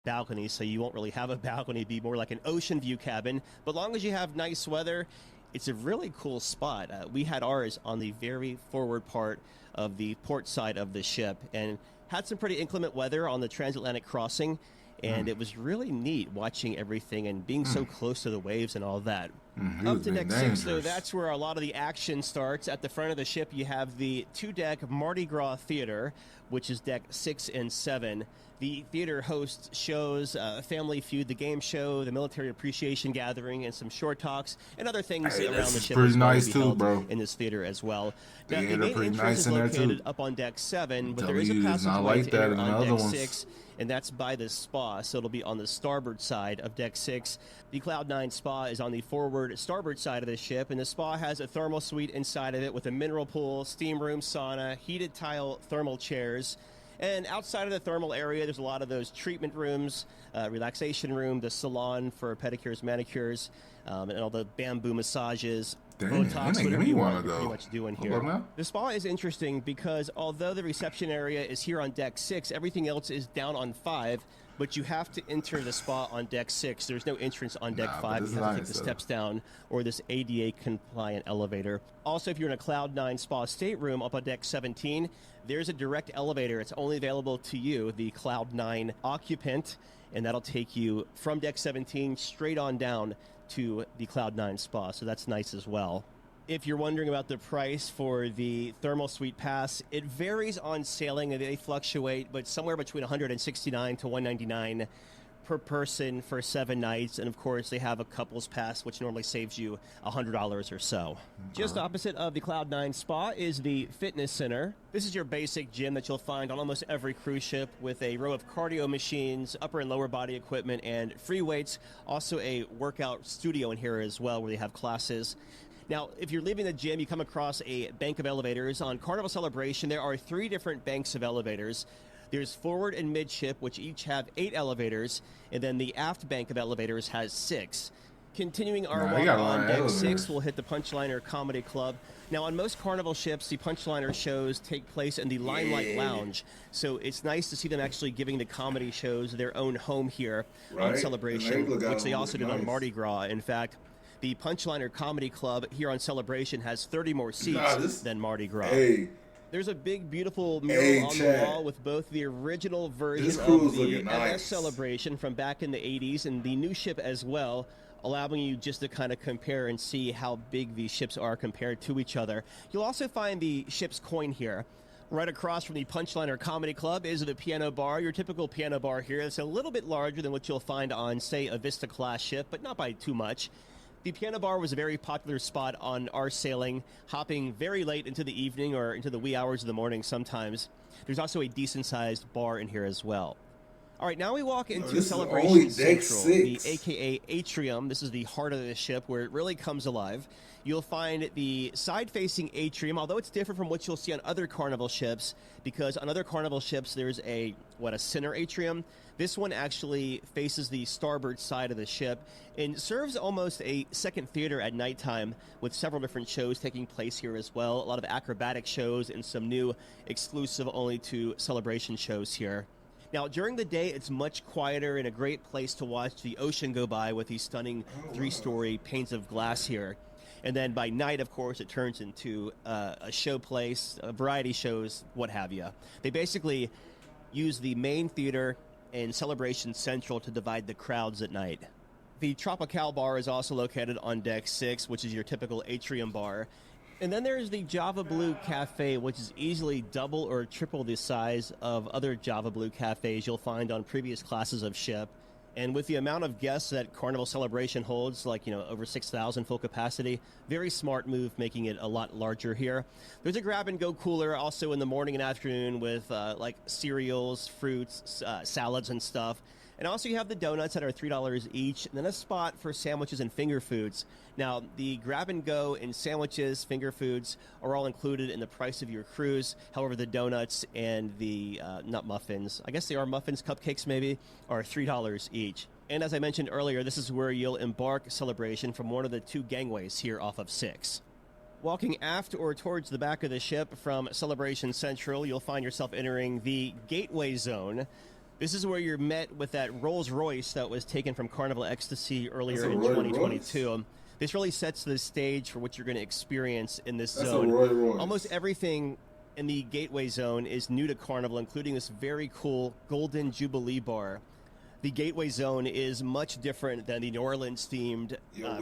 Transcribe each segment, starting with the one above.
balcony, so you won't really have a balcony. It'd be more like an ocean view cabin. But long as you have nice weather, it's a really cool spot. We had ours on the very forward part of the port side of the ship and had some pretty inclement weather on the transatlantic crossing. And it was really neat watching everything and being so close to the waves and all that. Up to deck 6, though, that's where a lot of the action starts. At the front of the ship, you have the 2-deck Mardi Gras Theater, which is deck 6 and 7. The theater hosts shows, Family Feud, the game show, the military appreciation gathering, and some short talks and other things around the ship. Pretty nice too, bro. In this theater as well. Now, The main pretty entrance nice is in there located too. up on deck 7, but there W is a is not passageway like to that enter in on other deck ones. 6. And that's by the spa, so it'll be on the starboard side of deck 6. The Cloud9 spa is on the forward starboard side of the ship, and the spa has a thermal suite inside of it with a mineral pool, steam room, sauna, heated tile thermal chairs. And outside of the thermal area, there's a lot of those treatment rooms, relaxation room, the salon for pedicures, manicures, and all the bamboo massages. Dang, Botox, give whatever me you one want, of you're pretty those. much doing Hold here. up now. The spa is interesting because although the reception area is here on deck 6, everything else is down on 5, but you have to enter the spa on deck 6. There's no entrance on deck 5. You have to take the steps down or this ADA-compliant elevator. Also, if you're in a Cloud9 spa stateroom up on deck 17, there's a direct elevator. It's only available to you, the Cloud9 occupant, and that'll take you from deck 17 straight on down to the Cloud9 spa, so that's nice as well. If you're wondering about the price for the thermal suite pass, it varies on sailing and they fluctuate, but somewhere between $169 to $199 per person for 7 nights. And of course, they have a couples pass, which normally saves you $100 or so. Just opposite of the Cloud9 spa is the fitness center. This is your basic gym that you'll find on almost every cruise ship with a row of cardio machines, upper and lower body equipment, and free weights. Also a workout studio in here as well where they have classes. Now, if you're leaving the gym, you come across a bank of elevators. On Carnival Celebration, there are 3 different banks of elevators. There's forward and midship, which each have 8 elevators, and then the aft bank of elevators has 6. Continuing our walk on deck 6, we'll hit the Punchliner Comedy Club. Now, on most Carnival ships, the Punchliner shows take place in the Limelight Lounge, so it's nice to see them actually giving the comedy shows their own home here on Celebration, which they also did on Mardi Gras. In fact, the Punchliner Comedy Club here on Celebration has 30 more seats than Mardi Gras. There's a big, beautiful mural on the wall with both the original version of the MS Celebration from back in the 80s and the new ship as well, allowing you just to kind of compare and see how big these ships are compared to each other. You'll also find the ship's coin here. Right across from the Punchliner Comedy Club is the piano bar, your typical piano bar here. It's a little bit larger than what you'll find on, say, a Vista-class ship, but not by too much. The piano bar was a very popular spot on our sailing, hopping very late into the evening or into the wee hours of the morning sometimes. There's also a decent-sized bar in here as well. All right, now we walk into Celebration Central, the AKA Atrium. This is the heart of the ship where it really comes alive. You'll find the side-facing atrium, although it's different from what you'll see on other Carnival ships, because on other Carnival ships there's a center atrium. This one actually faces the starboard side of the ship and serves almost a second theater at nighttime with several different shows taking place here as well. A lot of acrobatic shows and some new exclusive only to Celebration shows here. Now, during the day, it's much quieter and a great place to watch the ocean go by with these stunning 3-story panes of glass here. And then by night, of course, it turns into a show place, variety shows, what have you. They basically use the main theater and Celebration Central to divide the crowds at night. The Tropical Bar is also located on deck 6, which is your typical atrium bar. And then there's the Java Blue Cafe, which is easily double or triple the size of other Java Blue cafes you'll find on previous classes of ship. And with the amount of guests that Carnival Celebration holds, like, over 6,000 full capacity, very smart move making it a lot larger here. There's a grab-and-go cooler also in the morning and afternoon with, cereals, fruits, salads and stuff. And also you have the donuts that are $3 each, and then a spot for sandwiches and finger foods. Now, the grab-and-go and sandwiches, finger foods, are all included in the price of your cruise. However, the donuts and the, not muffins, I guess they are muffins, cupcakes maybe, are $3 each. And as I mentioned earlier, this is where you'll embark Celebration from one of the 2 gangways here off of 6. Walking aft or towards the back of the ship from Celebration Central, you'll find yourself entering the Gateway Zone. This is where you're met with that Rolls Royce that was taken from Carnival Ecstasy earlier in 2022. Royce. This really sets the stage for what you're going to experience in this That's zone. A Royce. Almost everything in the Gateway Zone is new to Carnival, including this very cool Golden Jubilee bar. The Gateway Zone is much different than the New Orleans-themed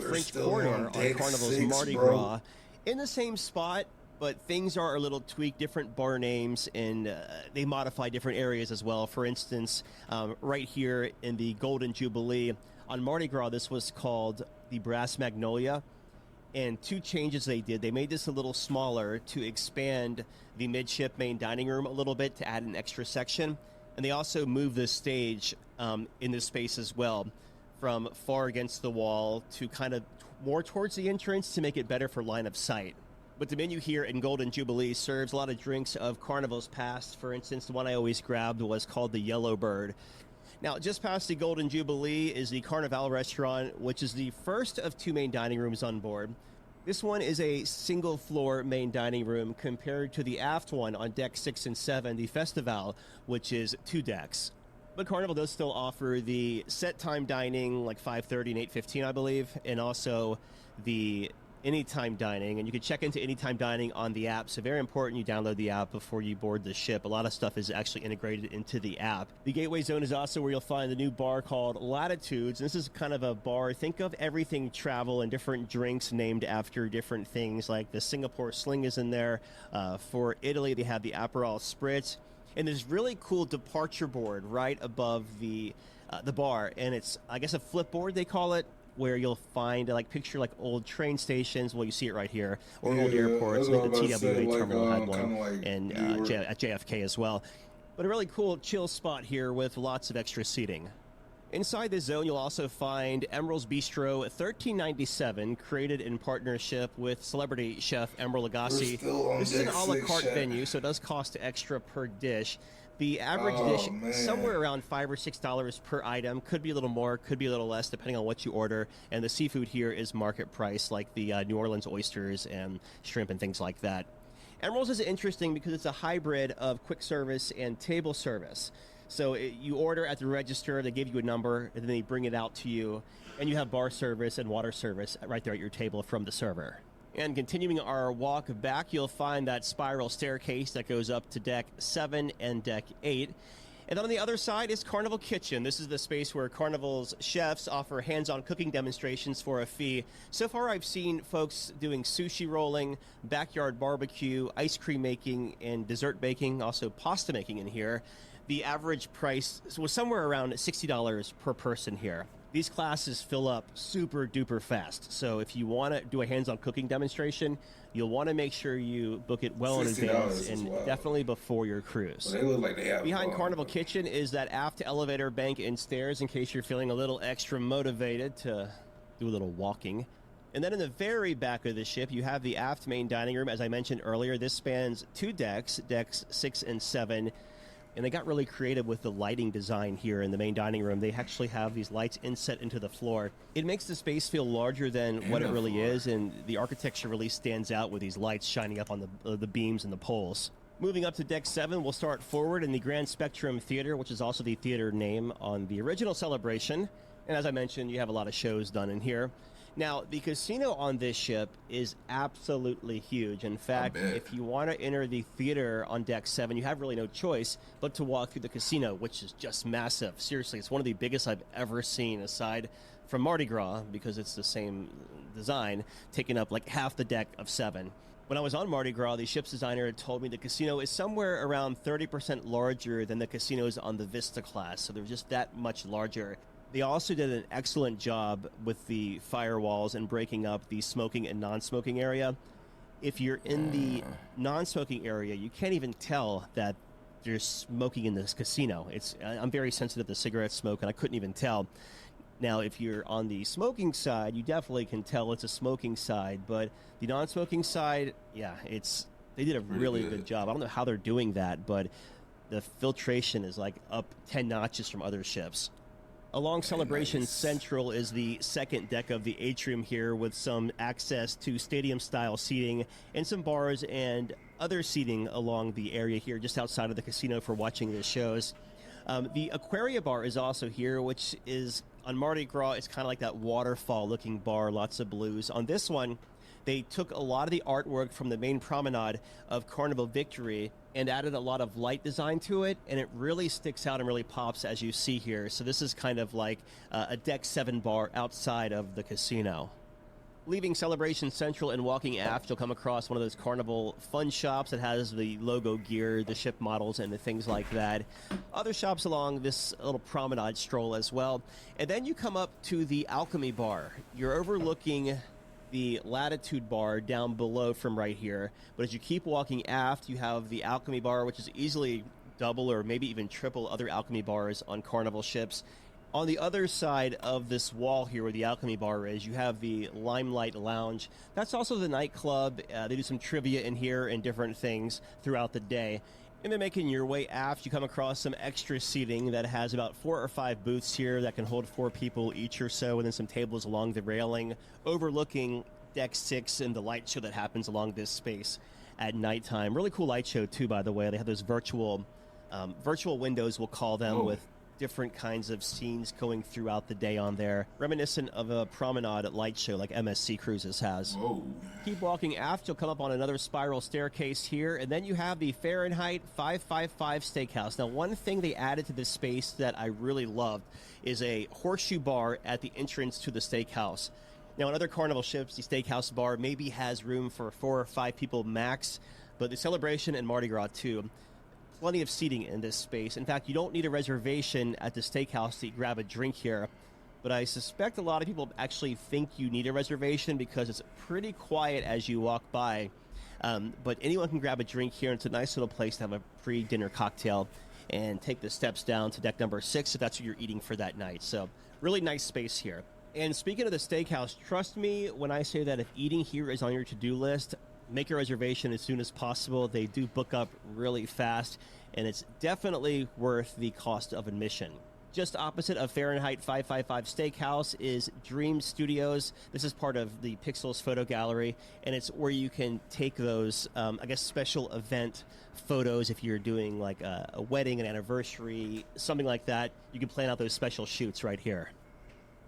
French Corridor on Carnival's Mardi Gras. In the same spot, but things are a little tweaked, different bar names, and they modify different areas as well. For instance, right here in the Golden Jubilee, on Mardi Gras, this was called the Brass Magnolia. And two changes they did. They made this a little smaller to expand the midship main dining room a little bit to add an extra section. And they also moved the stage in this space as well, from far against the wall to kind of more towards the entrance to make it better for line of sight. But the menu here in Golden Jubilee serves a lot of drinks of Carnival's past. For instance, the one I always grabbed was called the Yellow Bird. Now, just past the Golden Jubilee is the Carnival restaurant, which is the first of two main dining rooms on board. This one is a single-floor main dining room compared to the aft one on Deck 6 and 7, the Festival, which is 2 decks. But Carnival does still offer the set time dining, like 5:30 and 8:15, I believe, and also the anytime dining. And you can check into anytime dining on the app, so very important you download the app before you board the ship. A lot of stuff is actually integrated into the app. The Gateway Zone is also where you'll find the new bar called Latitudes. And this is kind of a bar, think of everything travel and different drinks named after different things, like the Singapore Sling is in there. For Italy, they have the Aperol Spritz. And there's really cool departure board right above the bar, and it's, I guess, a flip board they call it, where you'll find picture old train stations. Well, you see it right here, or old airports. Like the TWA terminal had one, and at JFK as well. But a really cool chill spot here with lots of extra seating. Inside this zone, you'll also find Emerald's Bistro, $13.97, created in partnership with celebrity chef Emerald Lagasse. This is an a la carte venue, so it does cost extra per dish. The average dish, somewhere around $5 or $6 per item. Could be a little more, could be a little less, depending on what you order. And the seafood here is market price, like the New Orleans oysters and shrimp and things like that. Emerald's is interesting because it's a hybrid of quick service and table service. So you order at the register, they give you a number, and then they bring it out to you, and you have bar service and water service right there at your table from the server. And continuing our walk back, you'll find that spiral staircase that goes up to Deck 7 and Deck 8. And then on the other side is Carnival Kitchen. This is the space where Carnival's chefs offer hands-on cooking demonstrations for a fee. So far, I've seen folks doing sushi rolling, backyard barbecue, ice cream making, and dessert baking, also pasta making in here. The average price was somewhere around $60 per person here. These classes fill up super duper fast. So if you want to do a hands-on cooking demonstration, you'll want to make sure you book it well in advance and definitely before your cruise. Well, they look like they have Behind Carnival Kitchen is that aft elevator, bank, and stairs in case you're feeling a little extra motivated to do a little walking. And then in the very back of the ship, you have the aft main dining room. As I mentioned earlier, this spans 2 decks, Decks 6 and 7. And they got really creative with the lighting design here in the main dining room. They actually have these lights inset into the floor. It makes the space feel larger than what it really is, and the architecture really stands out with these lights shining up on the beams and the poles. Moving up to Deck 7, we'll start forward in the Grand Spectrum Theater, which is also the theater name on the original Celebration. And as I mentioned, you have a lot of shows done in here. Now, the casino on this ship is absolutely huge. In fact, if you want to enter the theater on Deck 7, you have really no choice but to walk through the casino, which is just massive. Seriously, it's one of the biggest I've ever seen, aside from Mardi Gras, because it's the same design, taking up like half the deck of 7. When I was on Mardi Gras, the ship's designer had told me the casino is somewhere around 30% larger than the casinos on the Vista class, so they're just that much larger. They also did an excellent job with the firewalls and breaking up the smoking and non-smoking area. If you're in the non-smoking area, you can't even tell that there's smoking in this casino. I'm very sensitive to cigarette smoke, and I couldn't even tell. Now, if you're on the smoking side, you definitely can tell it's a smoking side, but the non-smoking side, yeah, they did a really good job. I don't know how they're doing that, but the filtration is like up 10 notches from other ships. Along Celebration Central is the second deck of the atrium here, with some access to stadium-style seating and some bars and other seating along the area here just outside of the casino for watching the shows. The Aquaria bar is also here, which is on Mardi Gras. It's kind of like that waterfall-looking bar, lots of blues. On this one, they took a lot of the artwork from the main promenade of Carnival Victory and added a lot of light design to it, and it really sticks out and really pops as you see here. So this is kind of like a Deck 7 bar outside of the casino. Leaving Celebration Central and walking aft, you'll come across one of those Carnival fun shops that has the logo gear, the ship models, and the things like that. Other shops along this little promenade stroll as well. And then you come up to the Alchemy Bar. You're overlooking the Latitude Bar down below from right here. But as you keep walking aft, you have the Alchemy Bar, which is easily double or maybe even triple other Alchemy Bars on Carnival ships. On the other side of this wall here where the Alchemy Bar is, you have the Limelight Lounge. That's also the nightclub. They do some trivia in here and different things throughout the day. And then making your way aft, you come across some extra seating that has about 4 or 5 booths here that can hold 4 people each or so, and then some tables along the railing overlooking Deck 6 and the light show that happens along this space at nighttime. Really cool light show, too, by the way. They have those virtual windows, we'll call them, with different kinds of scenes going throughout the day on there, reminiscent of a promenade light show like MSC Cruises has. Whoa. Keep walking aft, you'll come up on another spiral staircase here, and then you have the Fahrenheit 555 Steakhouse. Now, one thing they added to this space that I really loved is a horseshoe bar at the entrance to the steakhouse. Now, on other Carnival ships, the steakhouse bar maybe has room for 4 or 5 people max, but the Celebration and Mardi Gras too, plenty of seating in this space. In fact, you don't need a reservation at the steakhouse to grab a drink here, but I suspect a lot of people actually think you need a reservation because it's pretty quiet as you walk by. But anyone can grab a drink here, and it's a nice little place to have a pre-dinner cocktail and take the steps down to deck number 6 if that's what you're eating for that night. So really nice space here. And speaking of the steakhouse, trust me when I say that if eating here is on your to-do list, make a reservation as soon as possible. They do book up really fast, and it's definitely worth the cost of admission. Just opposite of Fahrenheit 555 Steakhouse is Dream Studios. This is part of the Pixels Photo Gallery, and it's where you can take those, special event photos if you're doing like a wedding, an anniversary, something like that. You can plan out those special shoots right here.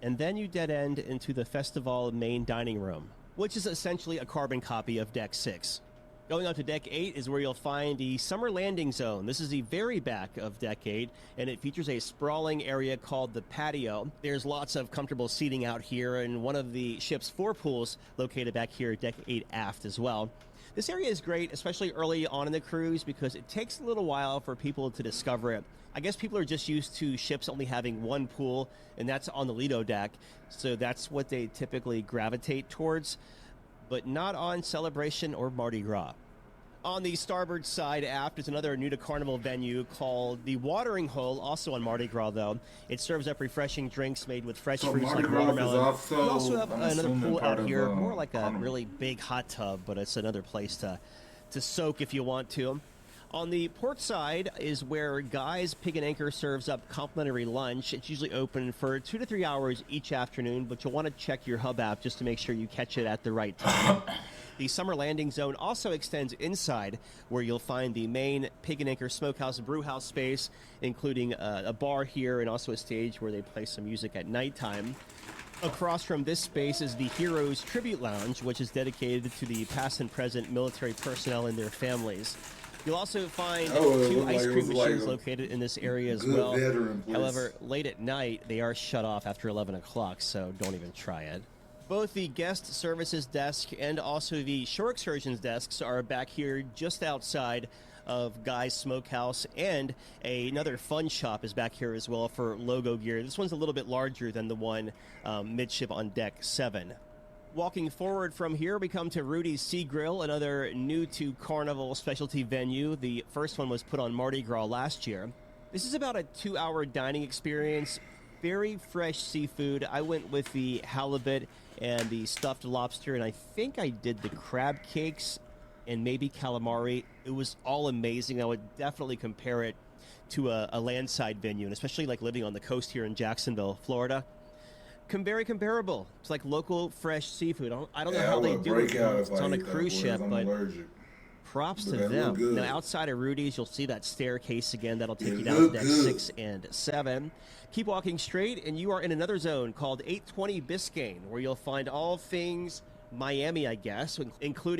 And then you dead end into the Festival main dining room, which is essentially a carbon copy of Deck 6. Going on to Deck 8 is where you'll find the Summer Landing Zone. This is the very back of Deck 8, and it features a sprawling area called the Patio. There's lots of comfortable seating out here, and one of the ship's 4 pools located back here at Deck 8 aft as well. This area is great, especially early on in the cruise, because it takes a little while for people to discover it. I guess people are just used to ships only having 1 pool, and that's on the Lido deck, so that's what they typically gravitate towards, but not on Celebration or Mardi Gras. On the starboard side aft is another new-to-Carnival venue called the Watering Hole, also on Mardi Gras, though. It serves up refreshing drinks made with fresh fruits like watermelon. We also have another pool out here, more like a really big hot tub, but it's another place to soak if you want to. On the port side is where Guy's Pig and Anchor serves up complimentary lunch. It's usually open for 2 to 3 hours each afternoon, but you'll want to check your hub app just to make sure you catch it at the right time. The Summer Landing Zone also extends inside, where you'll find the main Pig and Anchor Smokehouse and Brewhouse space, including a bar here and also a stage where they play some music at nighttime. Across from this space is the Heroes Tribute Lounge, which is dedicated to the past and present military personnel and their families. You'll also find 2 ice cream machines located in this area as well. However, late at night, they are shut off after 11 o'clock, so don't even try it. Both the guest services desk and also the shore excursions desks are back here just outside of Guy's Smokehouse, and another fun shop is back here as well for logo gear. This one's a little bit larger than the one midship on Deck 7. Walking forward from here, we come to Rudy's Sea Grill, another new-to-Carnival specialty venue. The first one was put on Mardi Gras last year. This is about a 2-hour dining experience. Very fresh seafood. I went with the halibut and the stuffed lobster, and I think I did the crab cakes and maybe calamari. It was all amazing. I would definitely compare it to a landside venue, and especially like living on the coast here in Jacksonville, Florida. Very comparable. It's like local fresh seafood. I don't know how they do it. It's on a cruise ship, but Props to them. Now, outside of Rudy's, you'll see that staircase again. That'll take you down to deck 6 and 7. Keep walking straight, and you are in another zone called 820 Biscayne, where you'll find all things Miami, I guess, including